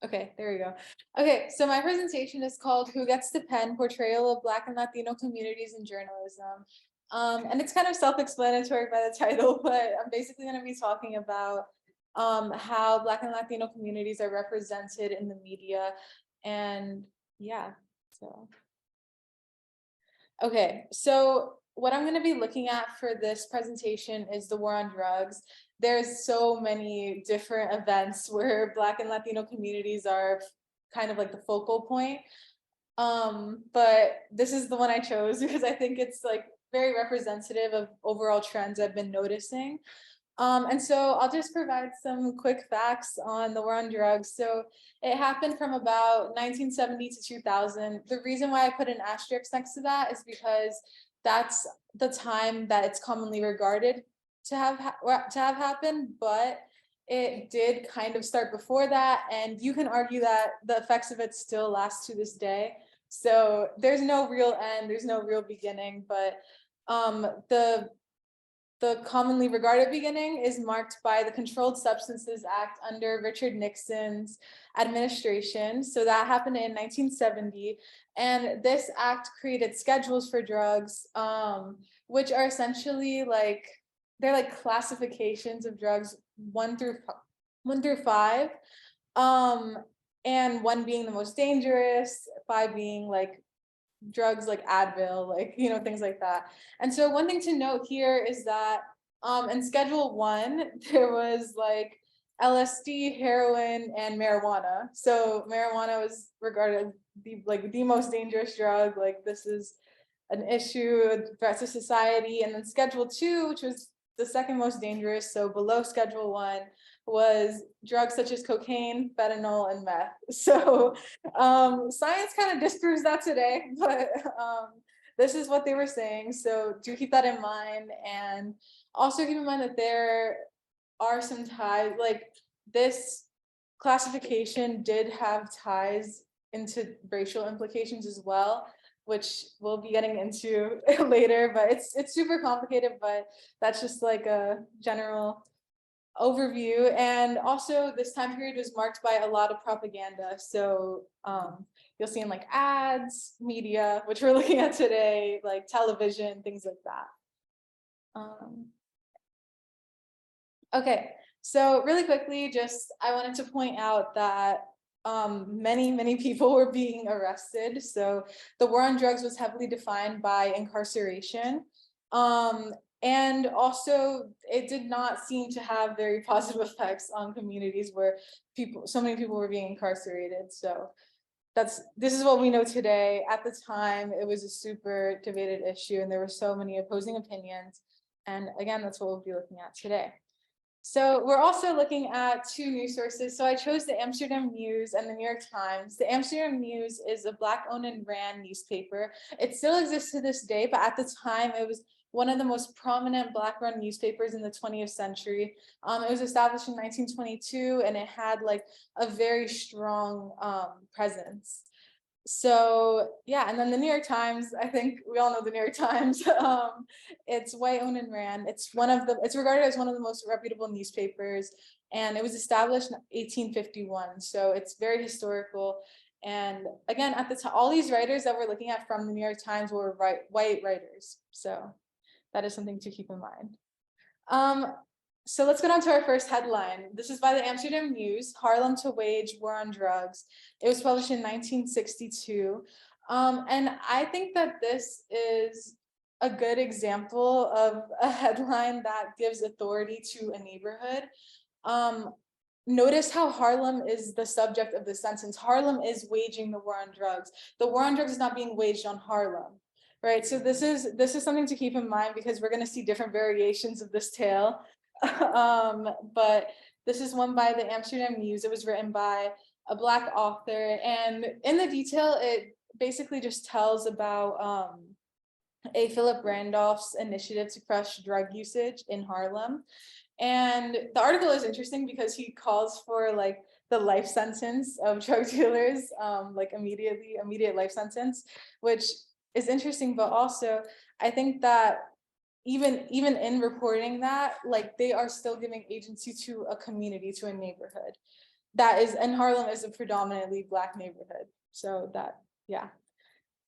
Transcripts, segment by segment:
Okay, there we go. Okay, so my presentation is called Who Gets to Pen? Portrayal of Black and Latino Communities in Journalism. And it's kind of self-explanatory by the title, but I'm basically going to be talking about how Black and Latino communities are represented in the media. And yeah, so. Okay, so what I'm going to be looking at for this presentation is the war on drugs. There's so many different events where Black and Latino communities are kind of like the focal point. But this is the one I chose because I think it's like very representative of overall trends I've been noticing. And so I'll just provide some quick facts on the war on drugs. So it happened from about 1970 to 2000. The reason why I put an asterisk next to that is because that's the time that it's commonly regarded to have happened, but it did kind of start before that, and you can argue that the effects of it still last to this day. So there's no real end, there's no real beginning, but the commonly regarded beginning is marked by the Controlled Substances Act under Richard Nixon's administration. So that happened in 1970. And this act created schedules for drugs, which are essentially like, they're like classifications of drugs, one through five. And one being the most dangerous, five being like drugs like Advil, like, things like that. And so one thing to note here is that in Schedule 1, there was like LSD, heroin, and marijuana. So marijuana was regarded the most dangerous drug. Like, this is an issue, a threat to society. And then Schedule 2, which was the second most dangerous, so below Schedule 1, was drugs such as cocaine, fentanyl, and meth. So science kind of disproves that today, but this is what they were saying. So do keep that in mind. And also keep in mind that there are some ties, like this classification did have ties into racial implications as well, which we'll be getting into later, but it's super complicated, but that's just like a general overview. And also this time period was marked by a lot of propaganda. So you'll see in like ads, media, which we're looking at today, like television, things like that. Okay, so really quickly, I wanted to point out that many people were being arrested. So the war on drugs was heavily defined by incarceration. And also, it did not seem to have very positive effects on communities where so many people were being incarcerated. So this is what we know today. At the time, it was a super debated issue, and there were so many opposing opinions. And again, that's what we'll be looking at today. So we're also looking at two news sources. So I chose the Amsterdam News and the New York Times. The Amsterdam News is a Black-owned and ran newspaper. It still exists to this day, but at the time it was one of the most prominent Black-run newspapers in the 20th century. It was established in 1922, and it had like a very strong presence. So yeah, and then the New York Times, I think we all know the New York Times. It's white owned and ran. It's regarded as one of the most reputable newspapers, and it was established in 1851. So it's very historical. And again, at the time, all these writers that we're looking at from the New York Times were white writers. So that is something to keep in mind. So let's get on to our first headline. This is by the Amsterdam News, Harlem to Wage War on Drugs. It was published in 1962. And I think that this is a good example of a headline that gives authority to a neighborhood. Notice how Harlem is the subject of the sentence. Harlem is waging the war on drugs. The war on drugs is not being waged on Harlem, right? So this is something to keep in mind, because we're going to see different variations of this tale. But this is one by the Amsterdam News. It was written by a Black author, and in the detail, it basically just tells about A. Philip Randolph's initiative to crush drug usage in Harlem. And the article is interesting because he calls for like the life sentence of drug dealers, like immediate life sentence, which is interesting. But also, I think that even in reporting that, like, they are still giving agency to a community, to a neighborhood. and Harlem is a predominantly Black neighborhood. So that, yeah.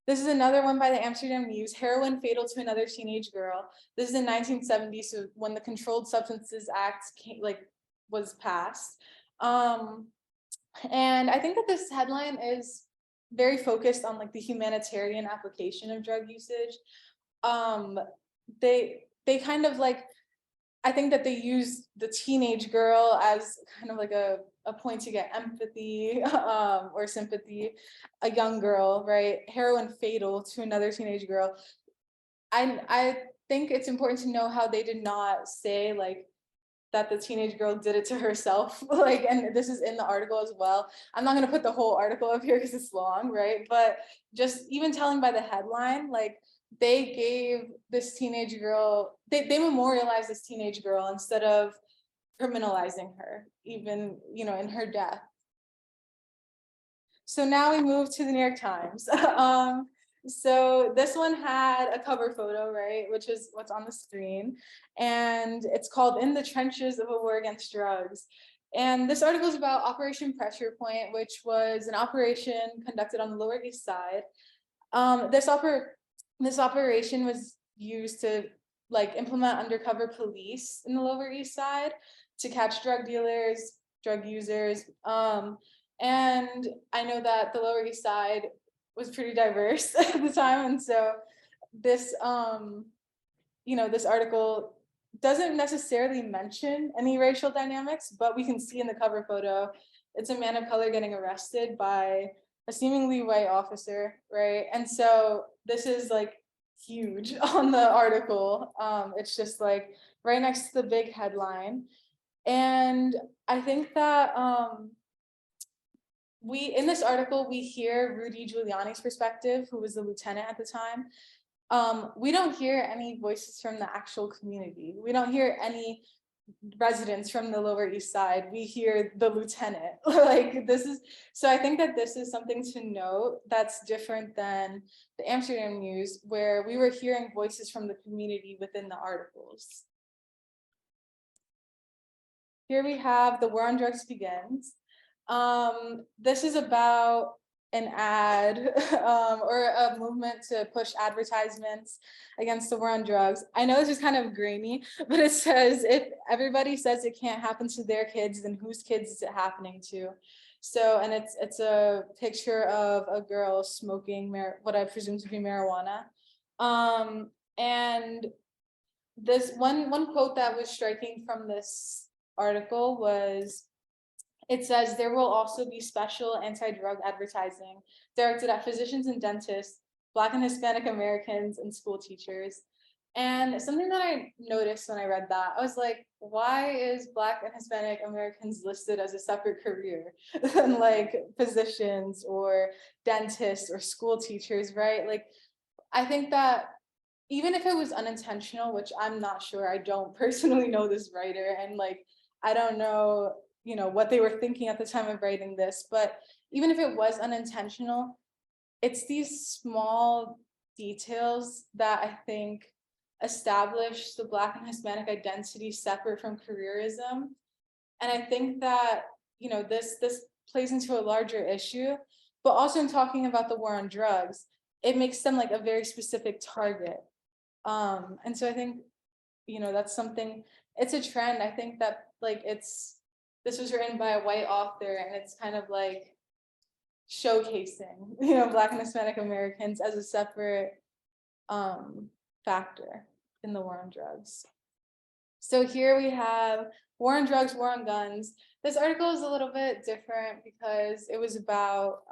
This is another one by the Amsterdam News, heroin fatal to another teenage girl. This is in 1970, so when the Controlled Substances Act was passed. And I think that this headline is very focused on like the humanitarian application of drug usage. They kind of like, I think that they use the teenage girl as kind of like a point to get empathy or sympathy, a young girl, right? Heroin fatal to another teenage girl. I think it's important to know how they did not say like that the teenage girl did it to herself, like, and this is in the article as well. I'm not gonna put the whole article up here because it's long, right? But just even telling by the headline, like they gave this teenage girl, they memorialized this teenage girl instead of criminalizing her, even, you know, in her death. So now we move to the New York Times. So this one had a cover photo, right, which is what's on the screen, and it's called "In the Trenches of a War Against Drugs." And this article is about Operation Pressure Point, which was an operation conducted on the Lower East Side. This operation was used to like implement undercover police in the Lower East Side to catch drug dealers, drug users. And I know that the Lower East Side was pretty diverse at the time, and so this, you know, this article doesn't necessarily mention any racial dynamics, but we can see in the cover photo, it's a man of color getting arrested by a seemingly white officer, right? And so this is like huge on the article. It's just like right next to the big headline. And I think that in this article, we hear Rudy Giuliani's perspective, who was the lieutenant at the time. We don't hear any voices from the actual community. We don't hear any residents from the Lower East Side. We hear the lieutenant. Like this is, so I think that this is something to note that's different than the Amsterdam News, where we were hearing voices from the community within the articles. Here we have "The War on Drugs Begins." This is about an ad or a movement to push advertisements against the war on drugs. I know this is kind of grainy, but it says, if everybody says it can't happen to their kids, then whose kids is it happening to? So, and it's a picture of a girl smoking what I presume to be marijuana. And this one quote that was striking from this article was, it says, "There will also be special anti-drug advertising directed at physicians and dentists, Black and Hispanic Americans, and school teachers." And something that I noticed when I read that, I was like, why is Black and Hispanic Americans listed as a separate career than like physicians or dentists or school teachers, right? Like, I think that even if it was unintentional, which I'm not sure, I don't personally know this writer, and like, I don't know, you know, what they were thinking at the time of writing this, but even if it was unintentional, it's these small details that I think establish the Black and Hispanic identity separate from careerism. And I think that, you know, this plays into a larger issue, but also in talking about the war on drugs, it makes them like a very specific target. And so I think, you know, that's something, it's a trend. I think that like this was written by a white author, and it's kind of like showcasing, you know, Black and Hispanic Americans as a separate factor in the war on drugs. So here we have "War on Drugs, War on Guns." This article is a little bit different because it was about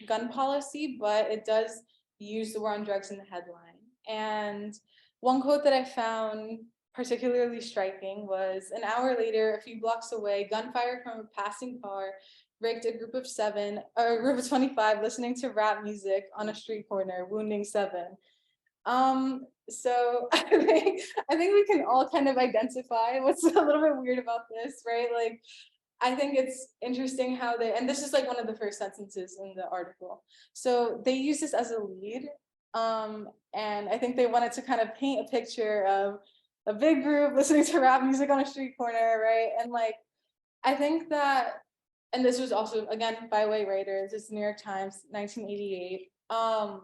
gun policy, but it does use the war on drugs in the headline. And one quote that I found particularly striking was, "An hour later, a few blocks away, gunfire from a passing car raked a group of 25 listening to rap music on a street corner, wounding 7. So I think we can all kind of identify what's a little bit weird about this, right? Like, I think it's interesting how and this is like one of the first sentences in the article. So they use this as a lead. And I think they wanted to kind of paint a picture of a big group listening to rap music on a street corner, right? And like, I think that and this was also, again, by white writers. It's the New York Times, 1988. And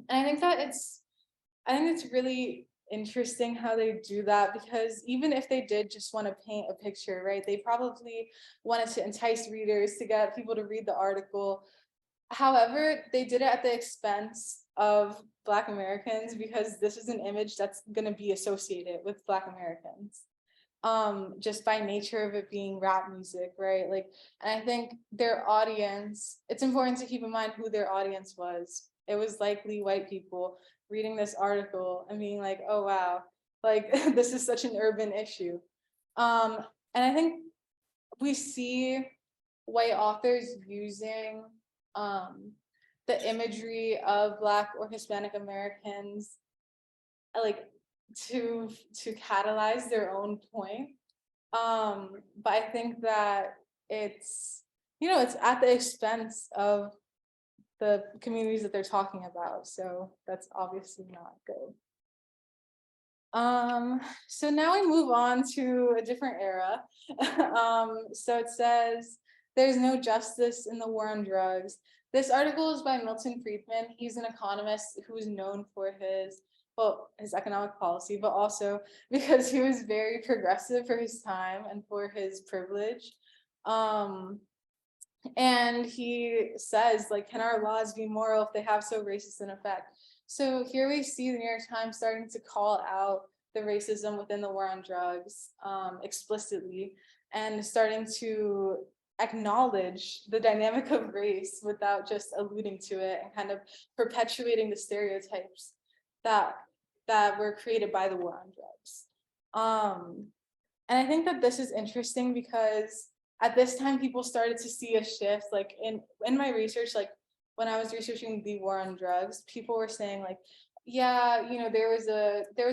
I think it's really interesting how they do that, because even if they did just want to paint a picture, right, they probably wanted to entice readers, to get people to read the article. However, they did it at the expense of Black Americans, because this is an image that's going to be associated with Black Americans, just by nature of it being rap music, right? Like, and I think their audience, it's important to keep in mind who their audience was. It was likely white people reading this article and being like, oh wow, like this is such an urban issue. And I think we see white authors using the imagery of Black or Hispanic Americans, like, to catalyze their own point. But I think that it's, it's at the expense of the communities that they're talking about. So that's obviously not good. So now we move on to a different era. So it says, there's no justice in the war on drugs. This article is by Milton Friedman. He's an economist who's known for his economic policy, but also because he was very progressive for his time and for his privilege. And he says, like, can our laws be moral if they have so racist an effect? So here we see the New York Times starting to call out the racism within the war on drugs explicitly, and starting to acknowledge the dynamic of race without just alluding to it, and kind of perpetuating the stereotypes that were created by the war on drugs. And I think that this is interesting because at this time, people started to see a shift. Like in my research, like when I was researching the war on drugs, people were saying like, yeah, there was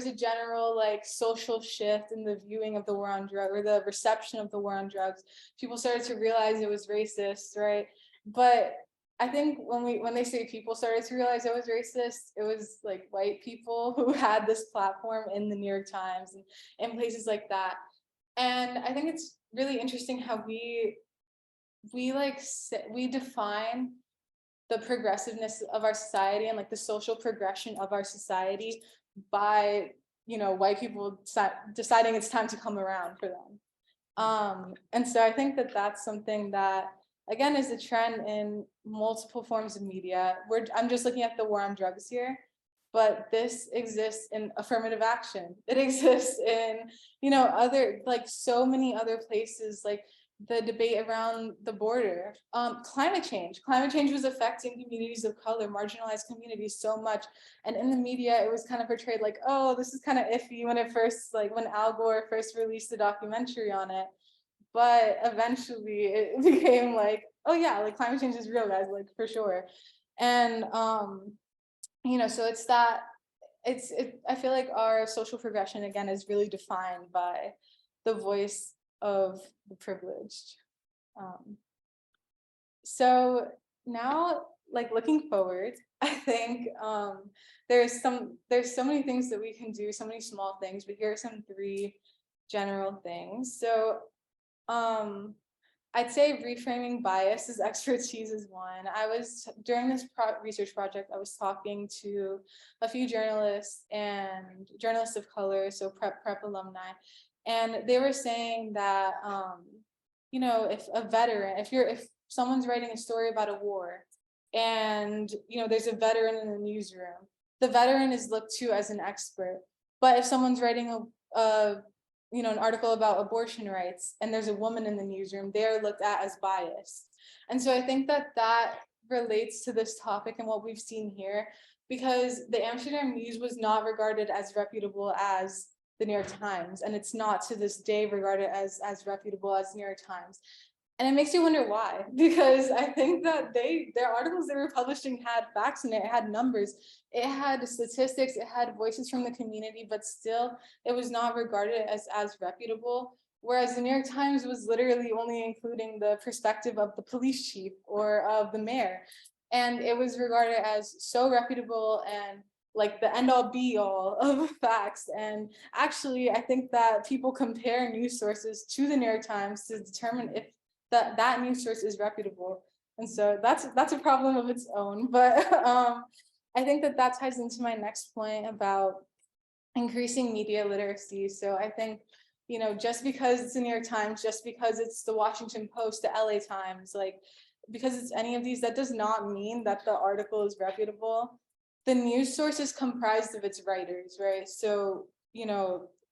a general like social shift in the viewing of the war on drugs, or the reception of the war on drugs. People started to realize it was racist, right? But I think when they say people started to realize it was racist, it was like white people who had this platform in the New York Times and in places like that. And I think it's really interesting how we define the progressiveness of our society and like the social progression of our society by white people deciding it's time to come around for them. And so I think that that's something that, again, is a trend in multiple forms of media. I'm just looking at the war on drugs here, but this exists in affirmative action. It exists in, other, like so many other places, like the debate around the border, climate change was affecting communities of color, marginalized communities so much. And in the media, it was kind of portrayed like, oh, this is kind of iffy when Al Gore first released the documentary on it. But eventually it became like, oh yeah, like climate change is real, guys, like for sure. And, so it's that, I feel like our social progression, again, is really defined by the voice of the privileged. So now, like looking forward, I think there's so many things that we can do, so many small things, but here are some 3 general things. So I'd say reframing bias as expertise is one. During this research project, I was talking to a few journalists and journalists of color, so prep alumni, and they were saying that, if a veteran, if someone's writing a story about a war and, there's a veteran in the newsroom, the veteran is looked to as an expert. But if someone's writing an article about abortion rights and there's a woman in the newsroom, they're looked at as biased. And so I think that relates to this topic and what we've seen here, because the Amsterdam News was not regarded as reputable as the New York Times, and it's not to this day regarded as reputable as the New York Times. And it makes you wonder why, because I think that their articles they were publishing had facts in it, it had numbers, it had statistics, it had voices from the community, but still it was not regarded as reputable. Whereas the New York Times was literally only including the perspective of the police chief or of the mayor. And it was regarded as so reputable and like the end all be all of facts. And actually, I think that people compare news sources to the New York Times to determine if that news source is reputable. And so that's a problem of its own. But I think that ties into my next point about increasing media literacy. So I think, just because it's the New York Times, just because it's the Washington Post, the LA Times, like, because it's any of these, that does not mean that the article is reputable. The news source is comprised of its writers, right? So,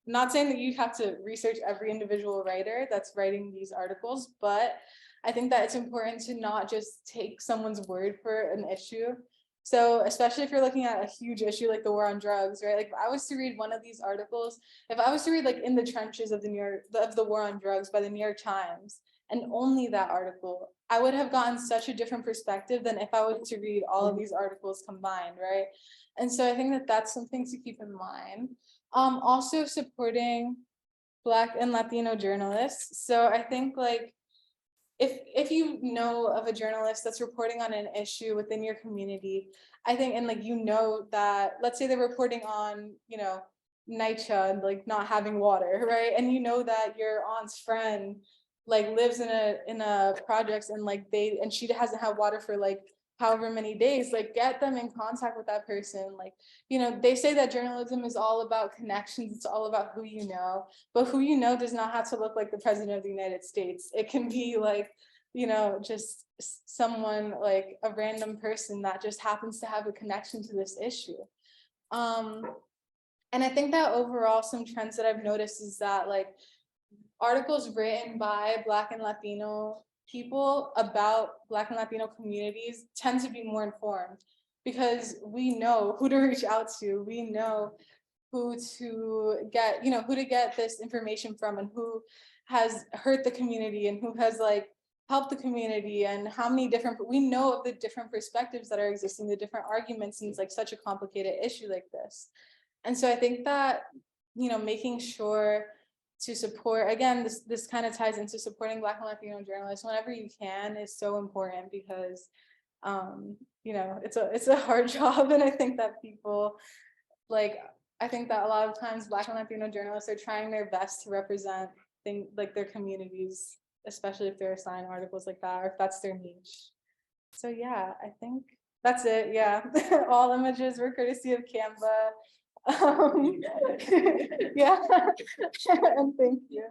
not saying that you have to research every individual writer that's writing these articles, but I think that it's important to not just take someone's word for an issue. So especially if you're looking at a huge issue like the war on drugs, right? Like if I was to read one of these articles, if I was to read like In the Trenches of the war on drugs by the New York Times, and only that article, I would have gotten such a different perspective than if I was to read all of these articles combined, right? And so I think that that's something to keep in mind. Also supporting Black and Latino journalists. So I think like if you know of a journalist that's reporting on an issue within your community, I think, and like that, let's say they're reporting on, NYCHA and like not having water, right? And that your aunt's friend like lives in a projects and like she hasn't had water for like however many days, like get them in contact with that person. Like, they say that journalism is all about connections, it's all about who you know, but who you know does not have to look like the president of the United States. It can be like, just someone, like a random person that just happens to have a connection to this issue. And I think that overall some trends that I've noticed is that like articles written by Black and Latino people about Black and Latino communities tend to be more informed because we know who to reach out to. We know who to get, who to get this information from and who has hurt the community and who has like helped the community and how many different, we know of the different perspectives that are existing, the different arguments, and it's like such a complicated issue like this. And so I think that, making sure to support, again, this kind of ties into supporting Black and Latino journalists whenever you can is so important because, it's a hard job. And I think that people I think that a lot of times Black and Latino journalists are trying their best to represent things like their communities, especially if they're assigned articles like that, or if that's their niche. So yeah, I think that's it. Yeah, all images were courtesy of Canva. Yeah, and thank you.